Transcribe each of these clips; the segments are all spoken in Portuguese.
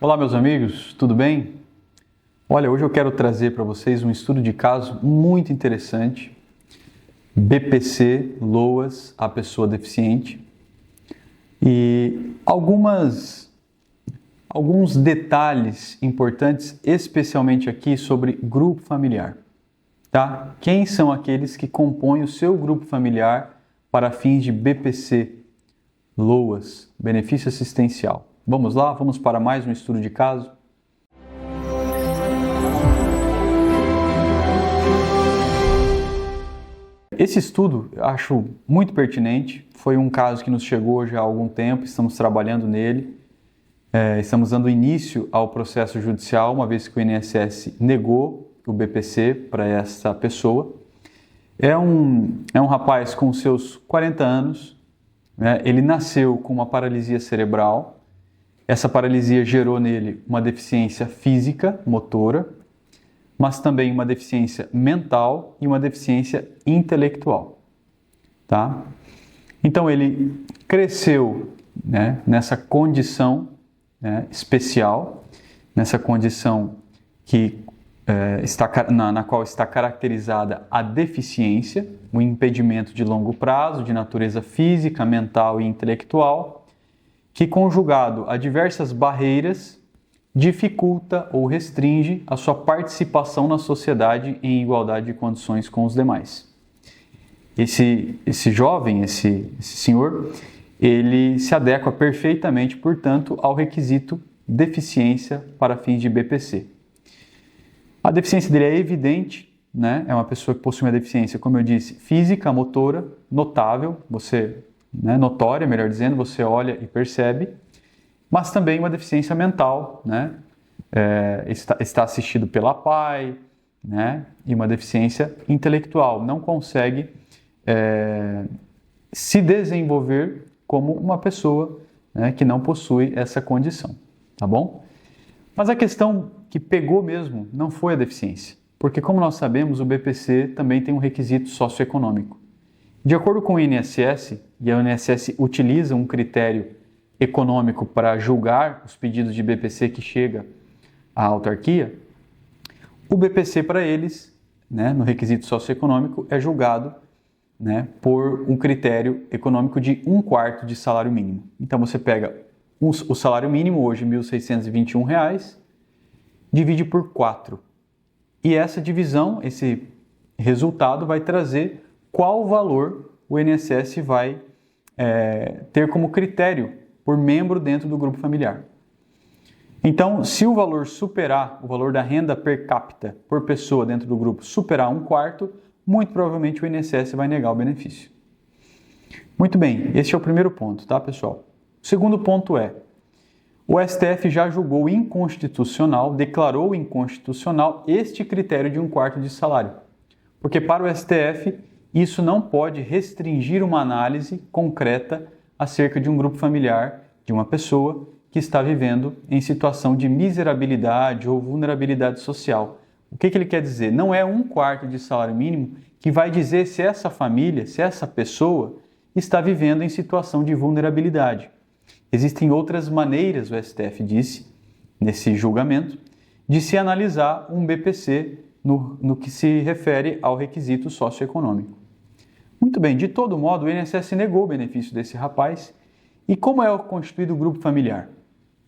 Olá, meus amigos, tudo bem? Olha, hoje eu quero trazer para vocês um estudo de caso muito interessante. BPC, LOAS, a pessoa deficiente. E alguns detalhes importantes, especialmente aqui sobre grupo familiar. Tá? Quem são aqueles que compõem o seu grupo familiar para fins de BPC, LOAS, benefício assistencial? Vamos lá? Vamos para mais um estudo de caso? Esse estudo eu acho muito pertinente, foi um caso que nos chegou já há algum tempo, estamos trabalhando nele, estamos dando início ao processo judicial, uma vez que o INSS negou o BPC para essa pessoa. É um rapaz com seus 40 anos, né? Ele nasceu com uma paralisia cerebral. Essa paralisia gerou nele uma deficiência física, motora, mas também uma deficiência mental e uma deficiência intelectual. Tá? Então ele cresceu, né, nessa condição, né, especial, nessa condição na qual está caracterizada a deficiência, o impedimento de longo prazo, de natureza física, mental e intelectual, que, conjugado a diversas barreiras, dificulta ou restringe a sua participação na sociedade em igualdade de condições com os demais. Esse jovem, esse senhor, ele se adequa perfeitamente, portanto, ao requisito deficiência para fins de BPC. A deficiência dele é evidente, né? É uma pessoa que possui uma deficiência, como eu disse, física, motora, notável, notória, melhor dizendo, você olha e percebe, mas também uma deficiência mental, né? Está assistido pela PAI, né? E uma deficiência intelectual, não consegue se desenvolver como uma pessoa, né, que não possui essa condição, tá bom? Mas a questão que pegou mesmo não foi a deficiência, porque, como nós sabemos, o BPC também tem um requisito socioeconômico. De acordo com o INSS, e a INSS utiliza um critério econômico para julgar os pedidos de BPC que chega à autarquia, o BPC para eles, né, no requisito socioeconômico, é julgado, né, por um critério econômico de 1/4 de salário mínimo. Então você pega o salário mínimo, hoje R$ 1.621, divide por 4. E essa divisão, esse resultado vai trazer qual valor o INSS vai ter como critério por membro dentro do grupo familiar. Então, se o valor superar, o valor da renda per capita por pessoa dentro do grupo superar 1/4, muito provavelmente o INSS vai negar o benefício. Muito bem, esse é o primeiro ponto, tá, pessoal? O segundo ponto o STF já julgou inconstitucional, declarou inconstitucional este critério de 1/4 de salário. Porque para o STF, isso não pode restringir uma análise concreta acerca de um grupo familiar, de uma pessoa que está vivendo em situação de miserabilidade ou vulnerabilidade social. O que ele quer dizer? Não é 1/4 de salário mínimo que vai dizer se essa família, se essa pessoa está vivendo em situação de vulnerabilidade. Existem outras maneiras, o STF disse, nesse julgamento, de se analisar um BPC no que se refere ao requisito socioeconômico. Muito bem, de todo modo, o INSS negou o benefício desse rapaz. E como é constituído o grupo familiar?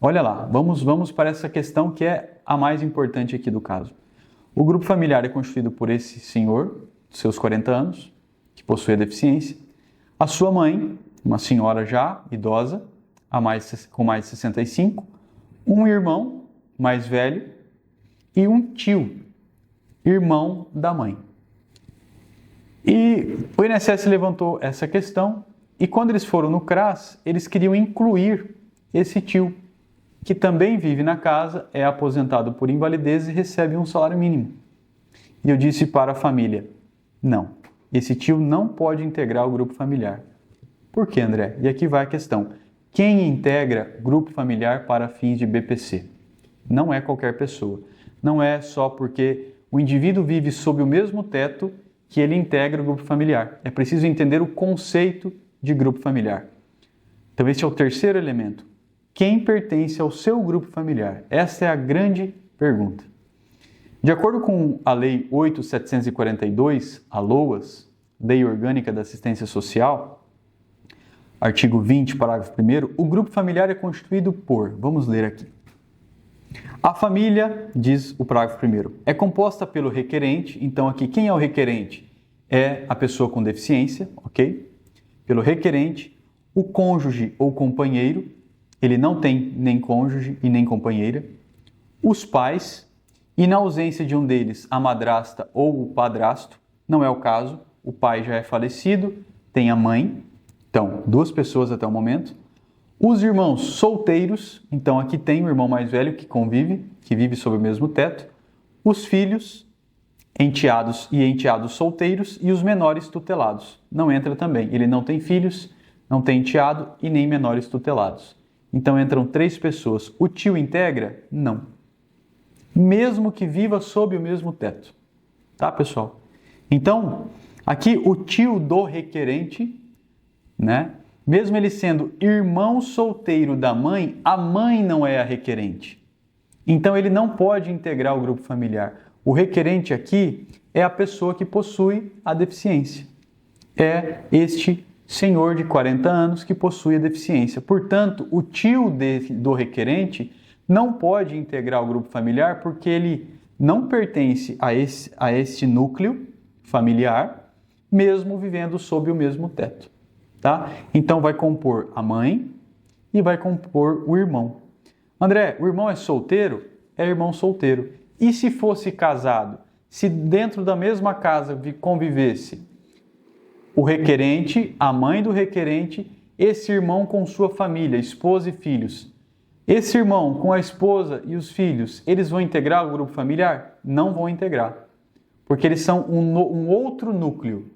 Olha lá, vamos para essa questão que é a mais importante aqui do caso. O grupo familiar é constituído por esse senhor, seus 40 anos, que possui a deficiência, a sua mãe, uma senhora já idosa, com mais de 65, um irmão mais velho e um tio, irmão da mãe. E o INSS levantou essa questão e quando eles foram no CRAS, eles queriam incluir esse tio, que também vive na casa, é aposentado por invalidez e recebe um salário mínimo. E eu disse para a família, não, esse tio não pode integrar o grupo familiar. Por quê, André? E aqui vai a questão. Quem integra grupo familiar para fins de BPC? Não é qualquer pessoa. Não é só porque o indivíduo vive sob o mesmo teto que ele integra o grupo familiar. É preciso entender o conceito de grupo familiar. Então esse é o terceiro elemento. quem pertence ao seu grupo familiar? Essa é a grande pergunta. De acordo com a Lei 8.742, a LOAS, Lei Orgânica da Assistência Social, artigo 20, parágrafo 1º, o grupo familiar é constituído por, vamos ler aqui. A família, diz o parágrafo 1º, é composta pelo requerente, então aqui quem é o requerente? É a pessoa com deficiência, ok? Pelo requerente, o cônjuge ou companheiro, ele não tem nem cônjuge e nem companheira, os pais, e na ausência de um deles, a madrasta ou o padrasto, não é o caso, o pai já é falecido, tem a mãe, então 2 pessoas até o momento, os irmãos solteiros, então aqui tem o irmão mais velho que convive, que vive sob o mesmo teto, os filhos, enteados e enteados solteiros e os menores tutelados. Não entra também, ele não tem filhos, não tem enteado e nem menores tutelados. Então entram 3 pessoas. O tio integra? Não. Mesmo que viva sob o mesmo teto. Tá, pessoal? Então, aqui o tio do requerente, né? Mesmo ele sendo irmão solteiro da mãe, a mãe não é a requerente. Então ele não pode integrar o grupo familiar. O requerente aqui é a pessoa que possui a deficiência. É este senhor de 40 anos que possui a deficiência. Portanto, o tio do requerente não pode integrar o grupo familiar porque ele não pertence a este núcleo familiar, mesmo vivendo sob o mesmo teto. Tá? Então vai compor a mãe e vai compor o irmão. André, o irmão é solteiro? É irmão solteiro. E se fosse casado? Se dentro da mesma casa convivesse o requerente, a mãe do requerente, esse irmão com sua família, esposa e filhos. Esse irmão com a esposa e os filhos, eles vão integrar o grupo familiar? Não vão integrar, porque eles são um outro núcleo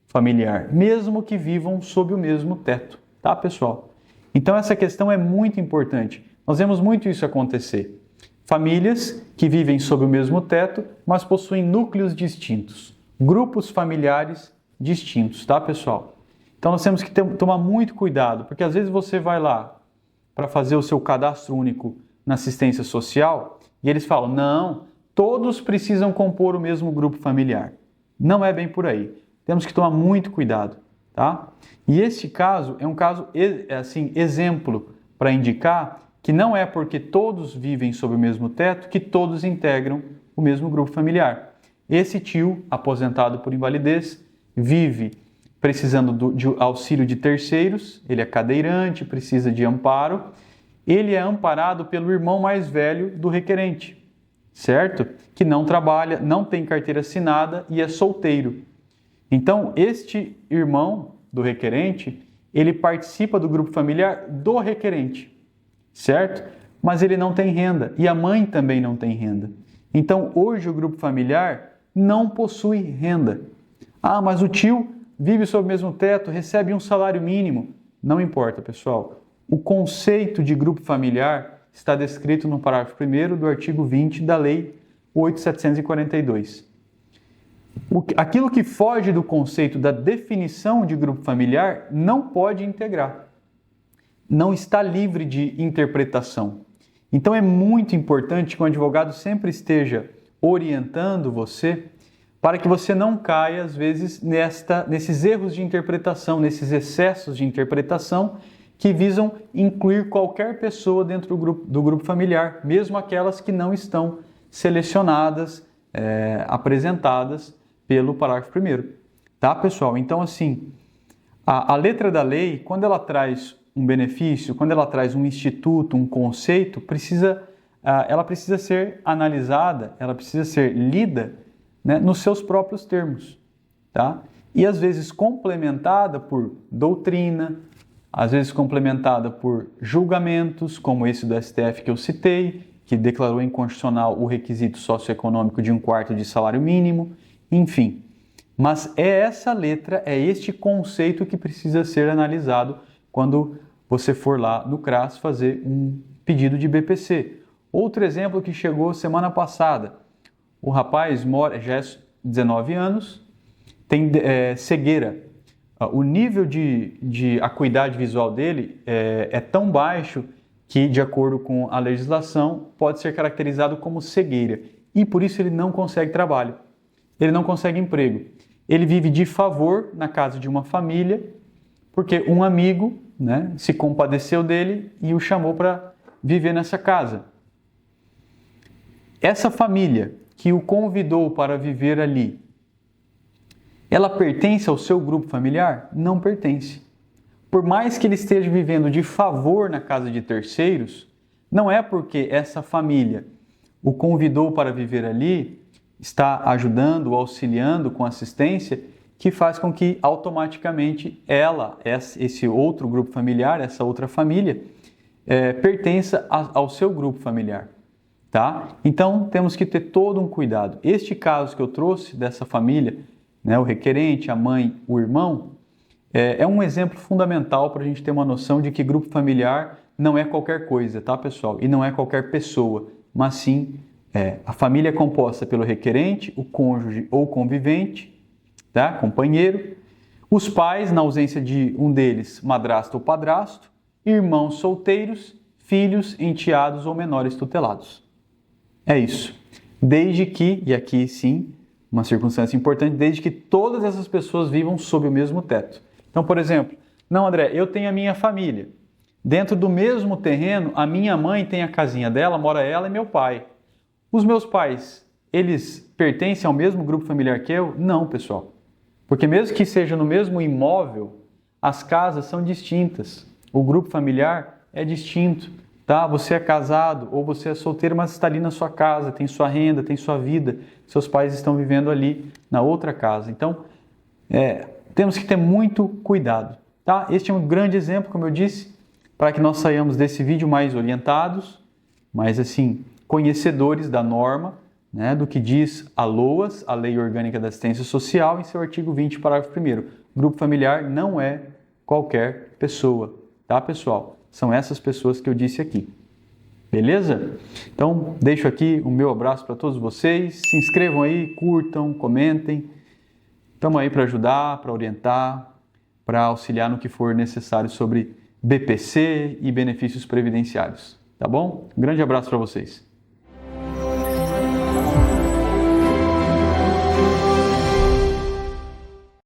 familiar, mesmo que vivam sob o mesmo teto, tá, pessoal? Então essa questão é muito importante. Nós vemos muito isso acontecer. Famílias que vivem sob o mesmo teto, mas possuem núcleos distintos, grupos familiares distintos, tá, pessoal? Então nós temos que tomar muito cuidado, porque às vezes você vai lá para fazer o seu cadastro único na assistência social e eles falam, não, todos precisam compor o mesmo grupo familiar. Não é bem por aí. Temos que tomar muito cuidado, tá? E este caso é um caso, assim, exemplo para indicar que não é porque todos vivem sob o mesmo teto que todos integram o mesmo grupo familiar. Esse tio, aposentado por invalidez, vive precisando de auxílio de terceiros, ele é cadeirante, precisa de amparo, ele é amparado pelo irmão mais velho do requerente, certo? Que não trabalha, não tem carteira assinada e é solteiro. Então, este irmão do requerente, ele participa do grupo familiar do requerente, certo? Mas ele não tem renda e a mãe também não tem renda. Então, hoje o grupo familiar não possui renda. Ah, mas o tio vive sob o mesmo teto, recebe um salário mínimo. Não importa, pessoal. O conceito de grupo familiar está descrito no parágrafo 1º do artigo 20 da Lei 8.742. Aquilo que foge do conceito da definição de grupo familiar não pode integrar. Não está livre de interpretação. Então é muito importante que o advogado sempre esteja orientando você para que você não caia, às vezes, nesses erros de interpretação, nesses excessos de interpretação que visam incluir qualquer pessoa dentro do grupo familiar, mesmo aquelas que não estão selecionadas, apresentadas pelo parágrafo 1º. Tá, pessoal? Então, assim, a letra da lei, quando ela traz um benefício, quando ela traz um instituto, um conceito, ela precisa ser analisada, ela precisa ser lida, né, nos seus próprios termos, tá? E às vezes complementada por doutrina, às vezes complementada por julgamentos, como esse do STF que eu citei, que declarou inconstitucional o requisito socioeconômico de 1/4 de salário mínimo, enfim. Mas é essa letra, é este conceito que precisa ser analisado quando você for lá no CRAS fazer um pedido de BPC. Outro exemplo que chegou semana passada. O rapaz já é 19 anos, tem cegueira. O nível de acuidade visual dele é tão baixo que, de acordo com a legislação, pode ser caracterizado como cegueira e por isso ele não consegue trabalho, ele não consegue emprego. Ele vive de favor na casa de uma família porque um amigo, né, se compadeceu dele e o chamou para viver nessa casa. Essa família que o convidou para viver ali, ela pertence ao seu grupo familiar? Não pertence. Por mais que ele esteja vivendo de favor na casa de terceiros, não é porque essa família o convidou para viver ali, está ajudando, auxiliando com assistência, que faz com que automaticamente esse outro grupo familiar, essa outra família, pertença ao seu grupo familiar. Tá? Então temos que ter todo um cuidado. Este caso que eu trouxe dessa família, né, o requerente, a mãe, o irmão, é um exemplo fundamental para a gente ter uma noção de que grupo familiar não é qualquer coisa, tá, pessoal? E não é qualquer pessoa, mas sim a família é composta pelo requerente, o cônjuge ou convivente, tá? Companheiro, os pais, na ausência de um deles, madrasto ou padrasto, irmãos solteiros, filhos, enteados ou menores tutelados. É isso. Desde que, e aqui sim, uma circunstância importante, desde que todas essas pessoas vivam sob o mesmo teto. Então, por exemplo, não, André, eu tenho a minha família. Dentro do mesmo terreno, a minha mãe tem a casinha dela, mora ela e meu pai. Os meus pais, eles pertencem ao mesmo grupo familiar que eu? Não, pessoal. Porque mesmo que seja no mesmo imóvel, as casas são distintas. O grupo familiar é distinto. Tá? Você é casado ou você é solteiro, mas está ali na sua casa, tem sua renda, tem sua vida. Seus pais estão vivendo ali na outra casa. Então, temos que ter muito cuidado. Tá? Este é um grande exemplo, como eu disse, para que nós saiamos desse vídeo mais orientados, mais assim, conhecedores da norma, né, do que diz a LOAS, a Lei Orgânica da Assistência Social, em seu artigo 20, parágrafo 1º. Grupo familiar não é qualquer pessoa, tá, pessoal? São essas pessoas que eu disse aqui. Beleza? Então, deixo aqui o meu abraço para todos vocês. Se inscrevam aí, curtam, comentem. Estamos aí para ajudar, para orientar, para auxiliar no que for necessário sobre BPC e benefícios previdenciários. Tá bom? Um grande abraço para vocês.